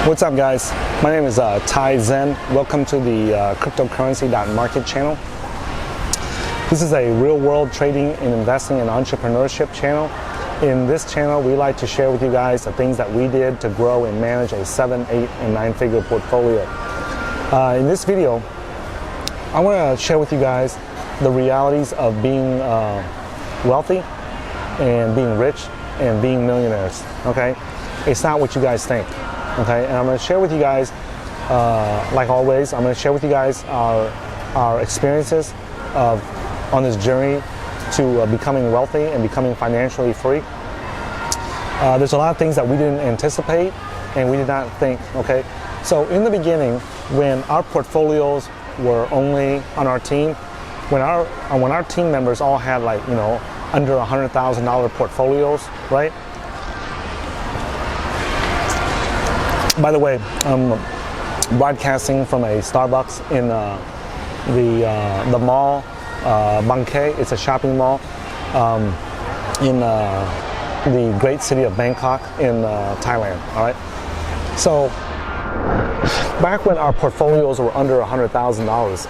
What's up, guys? My name is Ty Zen. Welcome to the cryptocurrency.market channel. This is a real-world trading and investing and entrepreneurship channel. In this channel, we like to share with you guys the things that we did to grow and manage a 7, 8, and 9-figure portfolio. In this video, I want to share with you guys the realities of being wealthy and being rich and being millionaires. Okay, it's not what you guys think. Okay, and I'm going to share with you guys, like always, I'm going to share with you guys our experiences on this journey to becoming wealthy and becoming financially free. There's a lot of things that we didn't anticipate and we did not think. Okay, so in the beginning, when our portfolios were only on our team, when our team members all had, like, you know, under $100,000 portfolios, right? By the way, I'm broadcasting from a Starbucks in the mall, Bangkok. It's a shopping mall in the great city of Bangkok in Thailand. All right. So back when our portfolios were under $100,000,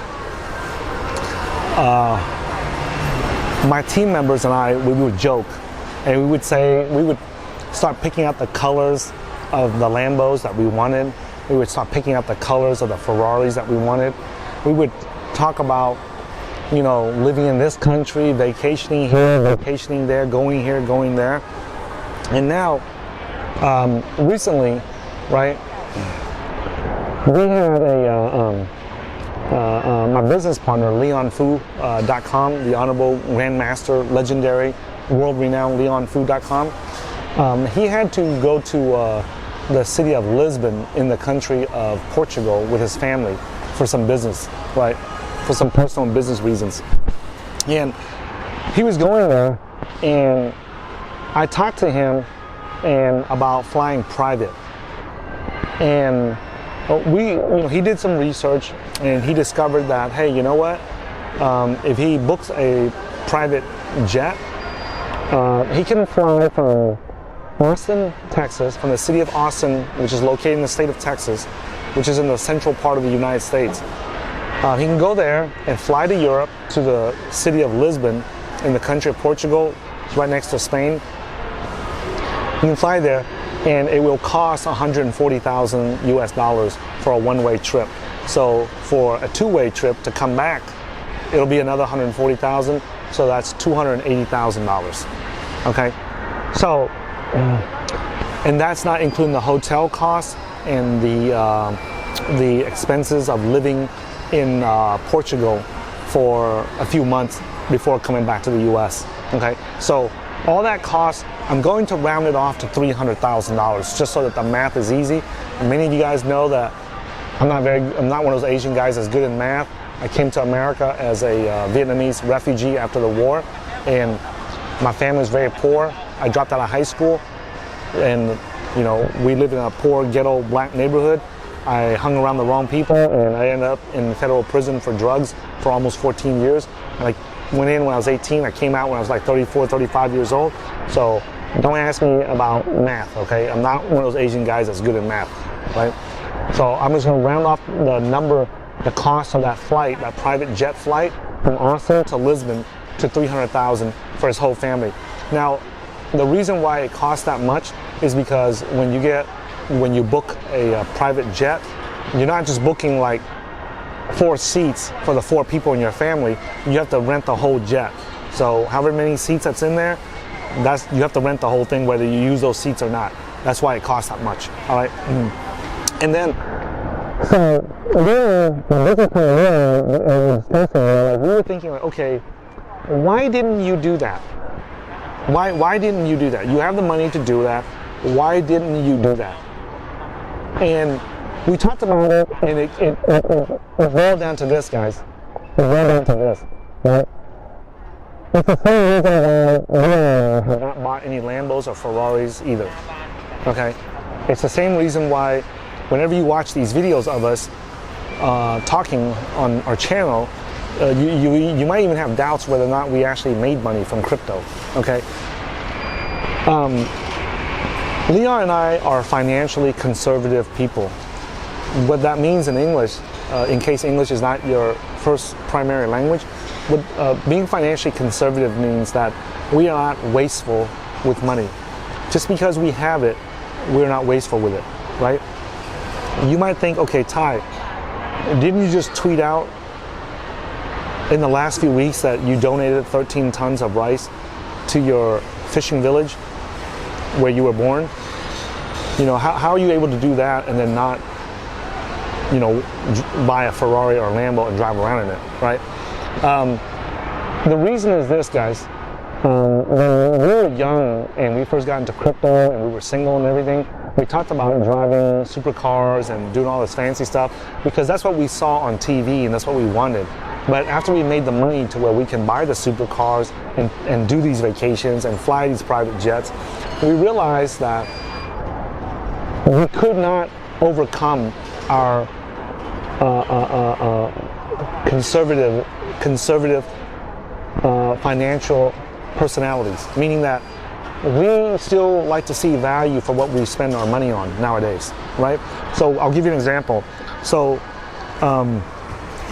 my team members and I, we would joke, and we would say, we would start picking out the colors of the Lambos that we wanted. We would start picking out the colors of the Ferraris that we wanted. We would talk about, you know, living in this country, vacationing here, vacationing there, going here, going there. And now, recently, right, we had my business partner, LeonFu.com, the Honorable Grandmaster, legendary, world-renowned LeonFu.com. He had to go to the city of Lisbon in the country of Portugal with his family for some business, right? For some personal business reasons. And he was going there, and I talked to him about flying private. And he did some research, and he discovered that, hey, you know what? If he books a private jet, he can fly from Austin, Texas, from the city of Austin, which is located in the state of Texas, which is in the central part of the United States. He can go there and fly to Europe, to the city of Lisbon in the country of Portugal. It's right next to Spain. He can fly there, and it will cost $140,000 US for a one-way trip. So for a two-way trip to come back, it'll be another $140,000. So that's $280,000. Okay, so. And that's not including the hotel costs and the expenses of living in Portugal for a few months before coming back to the U.S. Okay, so all that cost, I'm going to round it off to $300,000 just so that the math is easy. And many of you guys know that I'm not one of those Asian guys that's good in math. I came to America as a Vietnamese refugee after the war, and my family is very poor. I dropped out of high school, and you know, we lived in a poor ghetto black neighborhood. I hung around the wrong people, and I ended up in federal prison for drugs for almost 14 years. And I went in when I was 18. I came out when I was like 34, 35 years old. So don't ask me about math, okay? I'm not one of those Asian guys that's good at math, right? So I'm just gonna round off the cost of that flight, that private jet flight from Austin to Lisbon, to $300,000 for his whole family. Now, the reason why it costs that much is because when you book a private jet, you're not just booking like 4 seats for the 4 people in your family. You have to rent the whole jet. So however many seats that's in there, you have to rent the whole thing whether you use those seats or not. That's why it costs that much. All right. And then, so then the business partner, we were thinking, like, okay, why didn't you do that? Why didn't you do that? You have the money to do that. Why didn't you do that? And we talked about it, and it boiled down to this, guys. It boiled down to this, right? It's the same reason why I have not bought any Lambos or Ferraris either. Okay? It's the same reason why whenever you watch these videos of us talking on our channel, you might even have doubts whether or not we actually made money from crypto. Okay, Leon and I are financially conservative people. What that means in English, in case English is not your first primary language, being financially conservative means that we are not wasteful with money. Just because we have it, we're not wasteful with it, right? You might think, okay, Ty, didn't you just tweet out in the last few weeks that you donated 13 tons of rice to your fishing village where you were born? You know, how are you able to do that and then not, you know, buy a Ferrari or a Lambo and drive around in it, right? The reason is this, guys. When we were young and we first got into crypto and we were single and everything, we talked about driving supercars and doing all this fancy stuff because that's what we saw on TV and that's what we wanted. But after we made the money to where we can buy the supercars and do these vacations and fly these private jets, we realized that we could not overcome our conservative financial personalities, meaning that we still like to see value for what we spend our money on nowadays, right? So I'll give you an example. So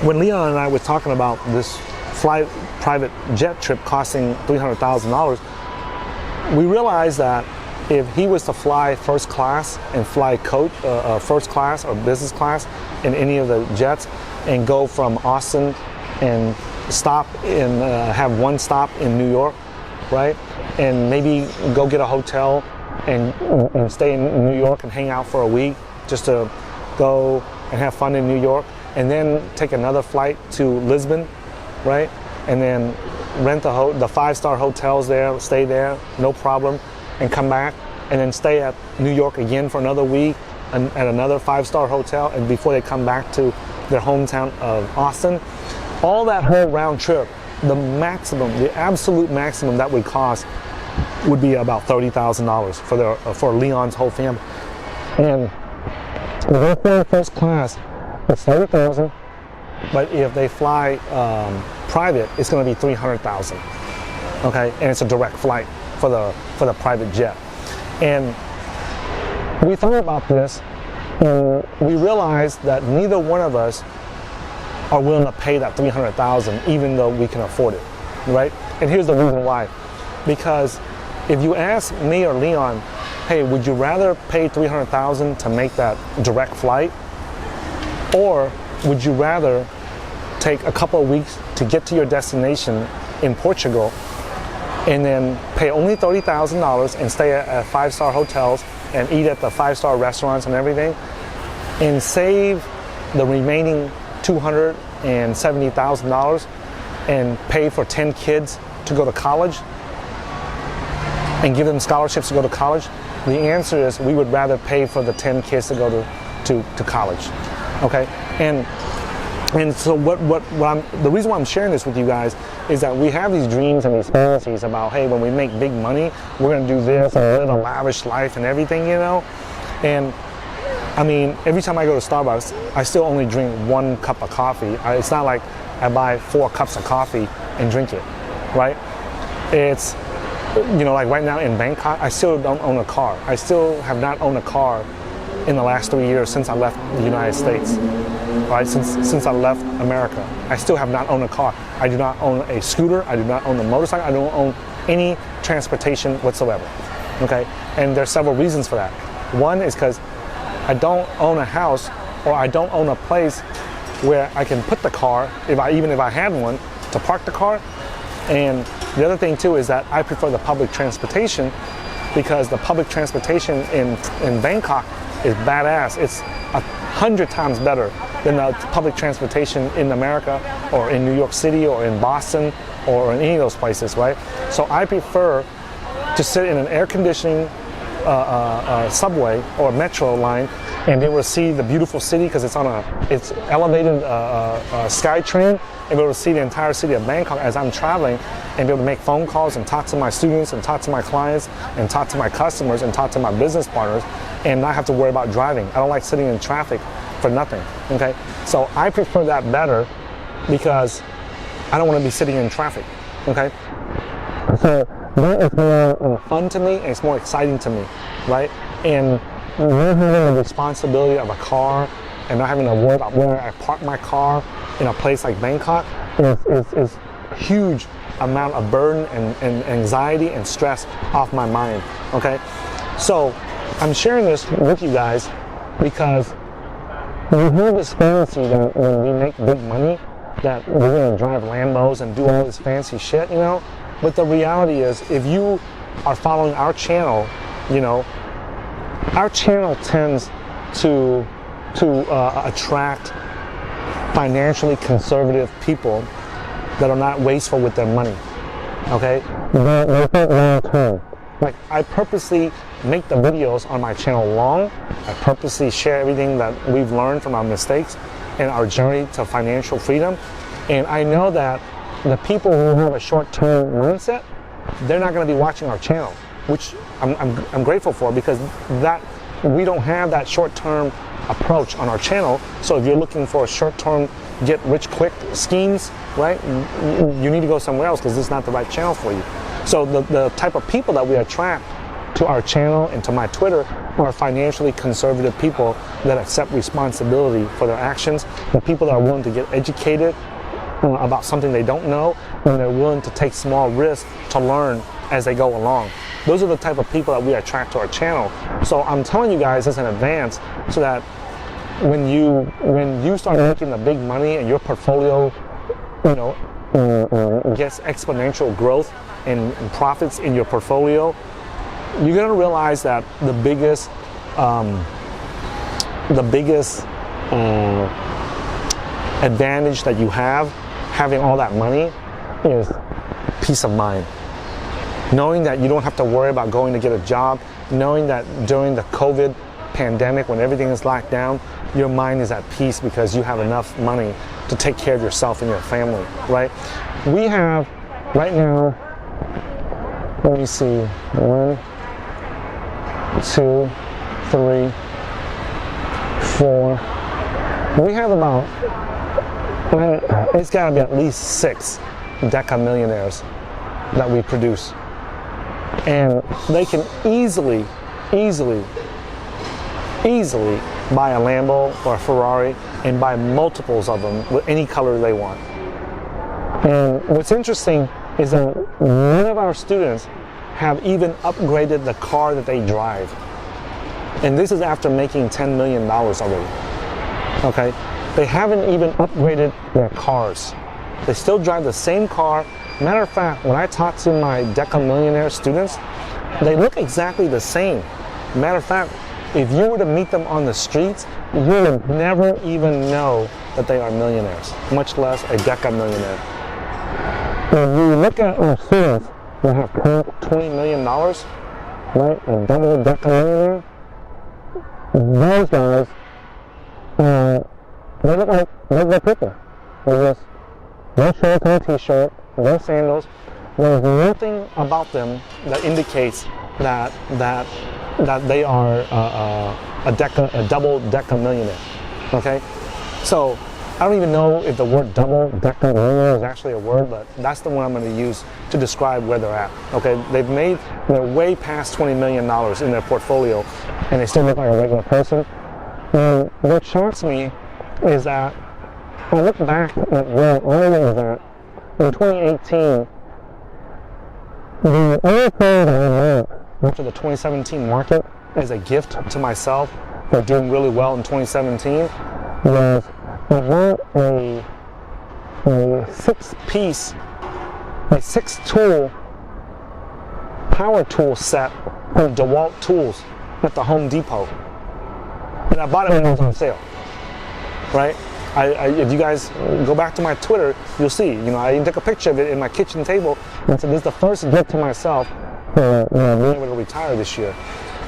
when Leon and I were talking about this private jet trip costing $300,000, we realized that if he was to fly first class and fly first class or business class in any of the jets and go from Austin and stop in have one stop in New York, right? And maybe go get a hotel and stay in New York and hang out for a week just to go and have fun in New York, and then take another flight to Lisbon, right? And then rent the 5-star hotels there, stay there, no problem, and come back and then stay at New York again for another week at another 5-star hotel, and before they come back to their hometown of Austin. All that whole round trip, the absolute maximum that would cost would be about $30,000 for Leon's whole family. And if they fly first class, it's $30,000, but if they fly private, it's going to be $300,000. Okay, and it's a direct flight for the private jet. And we thought about this, and we realized that neither one of us are willing to pay that $300,000, even though we can afford it, right? And here's the reason why. Because if you ask me or Leon, hey, would you rather pay $300,000 to make that direct flight, or would you rather take a couple of weeks to get to your destination in Portugal and then pay only $30,000 and stay at 5-star hotels and eat at the 5-star restaurants and everything, and save the remaining $270,000 and pay for 10 kids to go to college and give them scholarships to go to college? The answer is we would rather pay for the 10 kids to go to college. Okay, and so the reason why I'm sharing this with you guys is that we have these dreams and these fantasies about, hey, when we make big money, we're gonna do this and live a lavish life and everything, you know. And I mean, every time I go to Starbucks, I still only drink 1 cup of coffee. It's not like I buy 4 cups of coffee and drink it, right? It's, you know, like right now in Bangkok, I still don't own a car. I still have not owned a car in the last 3 years since I left the United States, right? Since I left America, I still have not owned a car. I do not own a scooter. I do not own a motorcycle. I don't own any transportation whatsoever, okay? And there's several reasons for that. One is because I don't own a house, or I don't own a place where I can put the car, even if I had one, to park the car. And the other thing too is that I prefer the public transportation, because the public transportation in Bangkok is badass. It's 100 times better than the public transportation in America or in New York City or in Boston or in any of those places, right? So I prefer to sit in an air conditioning subway or metro line and be able to see the beautiful city, because it's elevated sky train, and be able to see the entire city of Bangkok as I'm traveling, and be able to make phone calls and talk to my students and talk to my clients and talk to my customers and talk to my business partners, and not have to worry about driving. I don't like sitting in traffic for nothing, okay? So I prefer that better, because I don't want to be sitting in traffic, okay? So that is more fun to me, and it's more exciting to me, right? And not having the responsibility of a car and not having to worry about where I park my car in a place like Bangkok is huge amount of burden and anxiety and stress off my mind, okay? So I'm sharing this with you guys because we have this fantasy that when we make big money that we're gonna drive Lambos and do all this fancy shit, you know? But the reality is, if you are following our channel, you know, our channel tends to attract financially conservative people that are not wasteful with their money, okay? They think long term. Like, I purposely make the videos on my channel long. I purposely share everything that we've learned from our mistakes and our journey to financial freedom. And I know that the people who have a short-term mindset, they're not going to be watching our channel, which I'm grateful for, because that we don't have that short-term approach on our channel. So if you're looking for a short-term get-rich-quick schemes, right, you need to go somewhere else because this is not the right channel for you. So the type of people that we attract to our channel and to my Twitter are financially conservative people that accept responsibility for their actions, the people that are willing to get educated about something they don't know, and they're willing to take small risks to learn as they go along. Those are the type of people that we attract to our channel. So I'm telling you guys this in advance so that when you start making the big money and your portfolio, you know, gets exponential growth and profits in your portfolio, you're gonna realize that the biggest advantage that you have having all that money is peace of mind. Knowing that you don't have to worry about going to get a job, knowing that during the COVID pandemic when everything is locked down, your mind is at peace because you have enough money to take care of yourself and your family, right? We have, right now, let me see, 1, 2, 3, 4. We have about, it's gotta be at least 6 Deca millionaires that we produce. And they can easily buy a Lambo or a Ferrari and buy multiples of them with any color they want. And what's interesting is that none of our students have even upgraded the car that they drive. And this is after making $10 million already, okay? They haven't even upgraded their cars. They still drive the same car. Matter of fact, when I talk to my Deca Millionaire students, they look exactly the same. Matter of fact, if you were to meet them on the streets, you would never even know that they are millionaires, much less a Deca millionaire. If you look at our students that have $20 million, right, and double Deca millionaire, those guys, they look like regular people. They're just no shorts, no t-shirt, no sandals. There's nothing about them that indicates that they are a double Deca millionaire. Okay, so I don't even know if the word double Deca millionaire is actually a word, but that's the one I'm going to use to describe where they're at. Okay, they're way past $20 million in their portfolio, and they still look like a regular person. And what shocks me is that I look back at where I was at in 2018. The only thing that I learned after the 2017 market as a gift to myself for doing really well in 2017 was I bought a 6-tool power tool set from DeWalt Tools at the Home Depot. And I bought it when it was on sale, right? If you guys go back to my Twitter, you'll see, you know, I even took a picture of it in my kitchen table and said, this is the first gift to myself for, you know, being able to retire this year.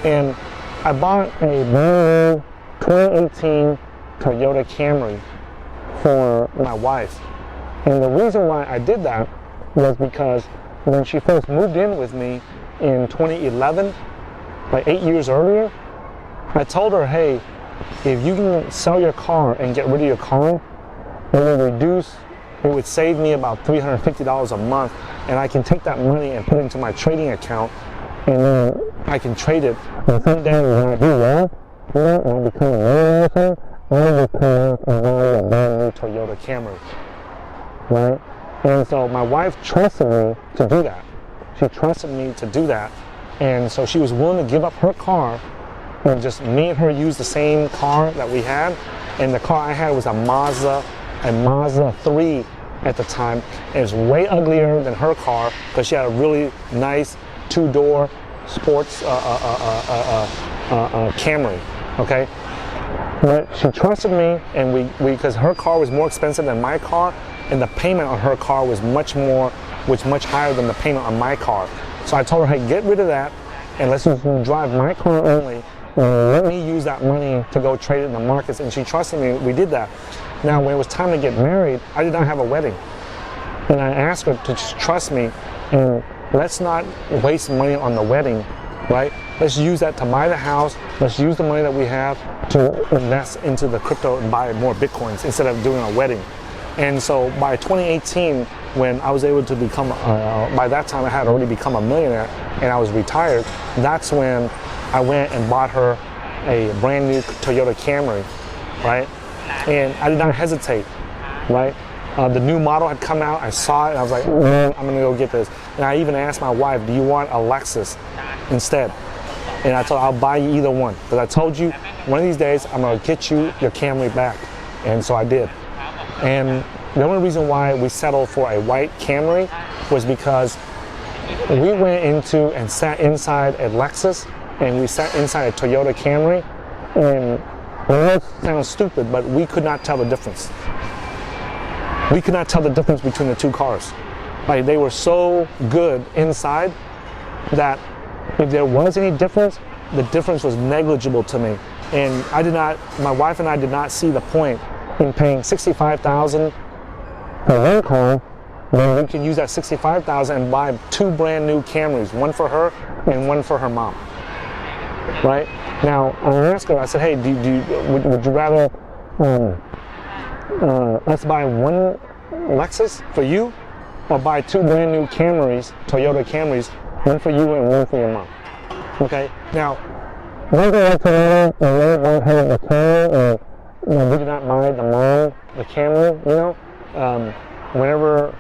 And I bought a brand new 2018 Toyota Camry for my wife. And the reason why I did that was because when she first moved in with me in 2011, like 8 years earlier, I told her, hey, if you can sell your car and get rid of your car, it would save me about $350 a month, and I can take that money and put it into my trading account and then I can trade it. And someday when I do well, I'll become a millionaire or something, I will come out and buy a brand new Toyota Camry, right? And so my wife trusted me to do that. She trusted me to do that. And so she was willing to give up her car and just me and her use the same car that we had. And the car I had was a Mazda 3 at the time. It was way uglier than her car because she had a really nice two-door sports Camry, okay? But she trusted me, and we because her car was more expensive than my car, and the payment on her car was much higher than the payment on my car. So I told her, hey, get rid of that, and let's just drive my car only, and let me use that money to go trade it in the markets. And she trusted me. We did that. Now, when it was time to get married, I did not have a wedding, and I asked her to just trust me, and let's not waste money on the wedding, right? Let's use that to buy the house. Let's use the money that we have to invest into the crypto and buy more Bitcoins instead of doing a wedding. And so by 2018, when I was able to become, by that time I had already become a millionaire and I was retired, that's when I went and bought her a brand new Toyota Camry, right? And I did not hesitate, right? The new model had come out, I saw it, and I was like, I'm gonna go get this. And I even asked my wife, do you want a Lexus instead? And I told her, I'll buy you either one. But I told you, one of these days, I'm gonna get you your Camry back. And so I did. And the only reason why we settled for a white Camry was because we went into and sat inside a Lexus, and we sat inside a Toyota Camry, and it sounds stupid, but we could not tell the difference. We could not tell the difference between the two cars. Like, they were so good inside that if there was any difference, the difference was negligible to me. And my wife and I did not see the point in paying $65,000 for one car when we can use that $65,000 and buy two brand new Camrys, one for her and one for her mom. Right? Now, I asked her, I said, hey, would you rather let's buy one Lexus for you, or buy two brand new Camrys, Toyota Camrys, one for you and one for your mom. Okay? Now, one thing I told her, and one had the Camry, and we did not buy the mom the Camry, whenever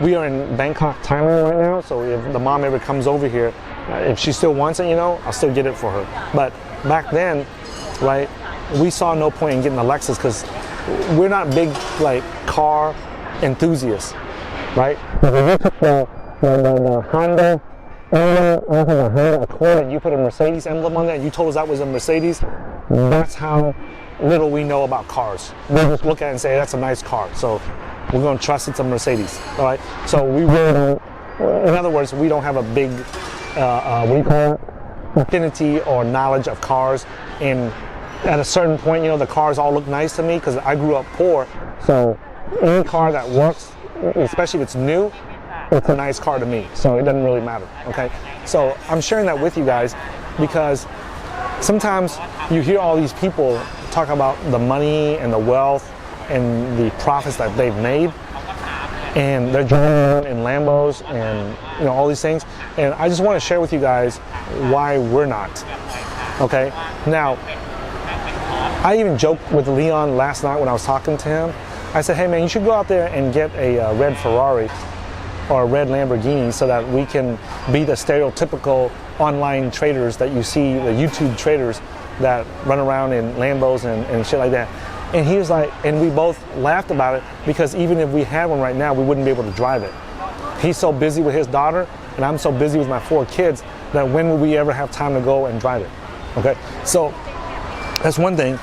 we are in Bangkok, Thailand right now, so if the mom ever comes over here, if she still wants it, I'll still get it for her. But back then, right, we saw no point in getting a Lexus because we're not big car enthusiasts, right? But when you took the Honda emblem off of the Honda Accord and you put a Mercedes emblem on there and you told us that was a Mercedes, that's how little we know about cars. We just look at it and say, that's a nice car, so we're going to trust it's a Mercedes, all right? So we really don't, in other words, we don't have a big, what do you call it, affinity or knowledge of cars. And at a certain point, the cars all look nice to me because I grew up poor. So any car that works, especially if it's new, it's a nice car to me. So it doesn't really matter, okay? So I'm sharing that with you guys because sometimes you hear all these people talk about the money and the wealth and the profits that they've made, and they're driving in Lambos and all these things. And I just want to share with you guys why we're not, okay? Now, I even joked with Leon last night when I was talking to him. I said, hey man, you should go out there and get a red Ferrari or a red Lamborghini so that we can be the stereotypical online traders that you see, the YouTube traders that run around in Lambos and shit like that. And he was like, and we both laughed about it because even if we had one right now, we wouldn't be able to drive it. He's so busy with his daughter and I'm so busy with my 4 kids that when will we ever have time to go and drive it? Okay, so that's one thing.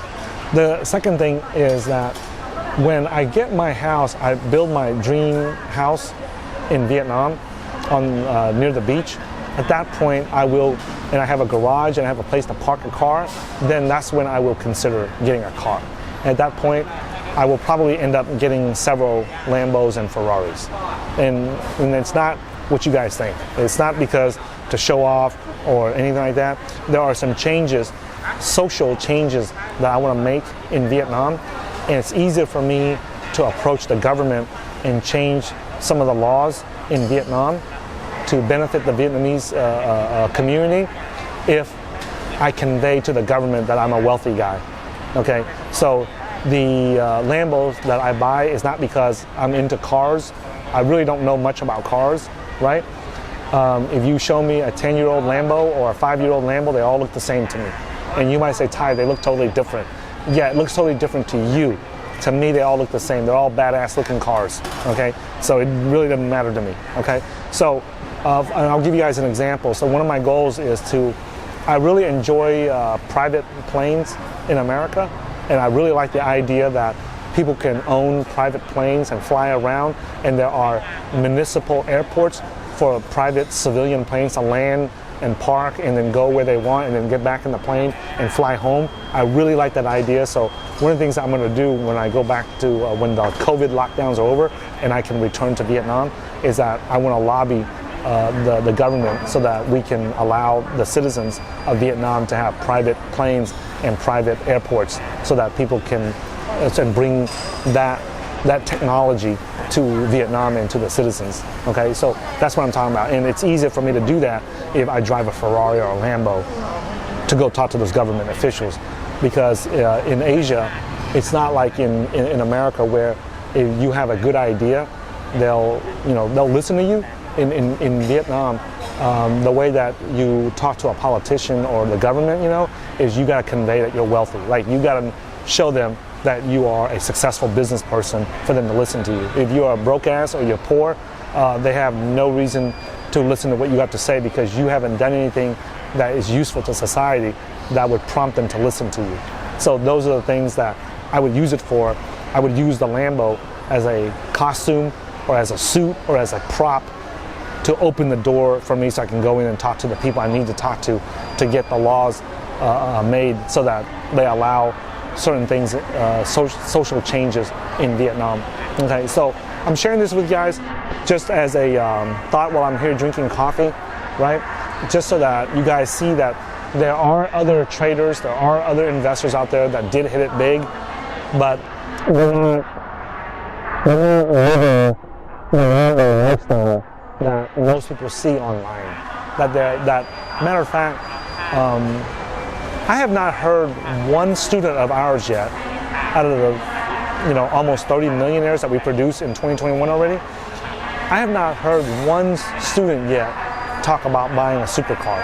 The second thing is that when I get my house, I build my dream house in Vietnam on near the beach. At that point, I will, and I have a garage and I have a place to park a car, then that's when I will consider getting a car. At that point, I will probably end up getting several Lambos and Ferraris. And it's not what you guys think. It's not because to show off or anything like that. There are some changes, social changes that I want to make in Vietnam. And it's easier for me to approach the government and change some of the laws in Vietnam to benefit the Vietnamese community if I convey to the government that I'm a wealthy guy. Okay, so the Lambos that I buy is not because I'm into cars. I really don't know much about cars, right? If you show me a 10-year-old Lambo or a 5-year-old Lambo, they all look the same to me. And you might say, Ty, they look totally different. Yeah, it looks totally different to you. To me, they all look the same. They're all badass looking cars, okay? So it really doesn't matter to me, okay? So, and I'll give you guys an example. So one of my goals is I really enjoy private planes in America, and I really like the idea that people can own private planes and fly around, and there are municipal airports for private civilian planes to land and park and then go where they want and then get back in the plane and fly home. I really like that idea. So one of the things I'm going to do when I go back to when the COVID lockdowns are over and I can return to Vietnam is that I want to lobby the government so that we can allow the citizens of Vietnam to have private planes and private airports so that people can and bring that technology to Vietnam and to the citizens. Okay, so that's what I'm talking about. And it's easier for me to do that if I drive a Ferrari or a Lambo to go talk to those government officials. Because in Asia, it's not like in America where if you have a good idea, they'll listen to you. In Vietnam, the way that you talk to a politician or the government, is you got to convey that you're wealthy. Like you got to show them that you are a successful business person for them to listen to you. If you're a broke ass or you're poor, they have no reason to listen to what you have to say because you haven't done anything that is useful to society that would prompt them to listen to you. So those are the things that I would use it for. I would use the Lambo as a costume or as a suit or as a prop to open the door for me so I can go in and talk to the people I need to talk to get the laws made so that they allow certain things, social changes in Vietnam. Okay, so I'm sharing this with you guys just as a thought while I'm here drinking coffee, right? Just so that you guys see that there are other traders, there are other investors out there that did hit it big, but they're not living the lifestyle that most people see online. Matter of fact, I have not heard one student of ours yet, out of the almost 30 millionaires that we produce in 2021 already. I have not heard one student yet talk about buying a supercar.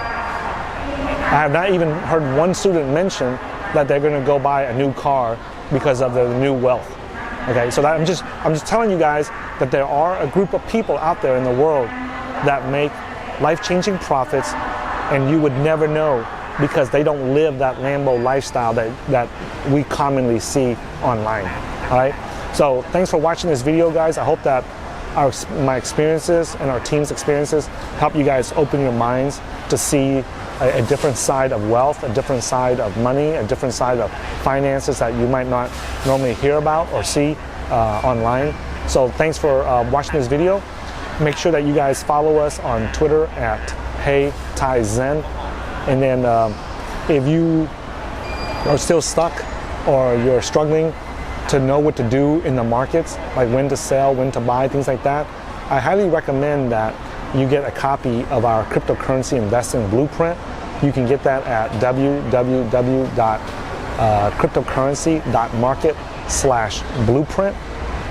I have not even heard one student mention that they're going to go buy a new car because of their new wealth. Okay, so I'm just telling you guys that there are a group of people out there in the world that make life-changing profits, and you would never know because they don't live that Lambo lifestyle that we commonly see online. All right. So thanks for watching this video, guys. I hope that my experiences and our team's experiences help you guys open your minds to see a different side of wealth, a different side of money, a different side of finances that you might not normally hear about or see online. So thanks for watching this video. Make sure that you guys follow us on Twitter at HeyTyZen. And then if you are still stuck or you're struggling to know what to do in the markets, like when to sell, when to buy, things like that, I highly recommend that you get a copy of our cryptocurrency investing blueprint. You can get that at www.cryptocurrency.market/blueprint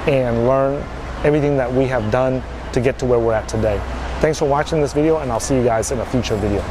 and learn everything that we have done to get to where we're at today. Thanks for watching this video, and I'll see you guys in a future video.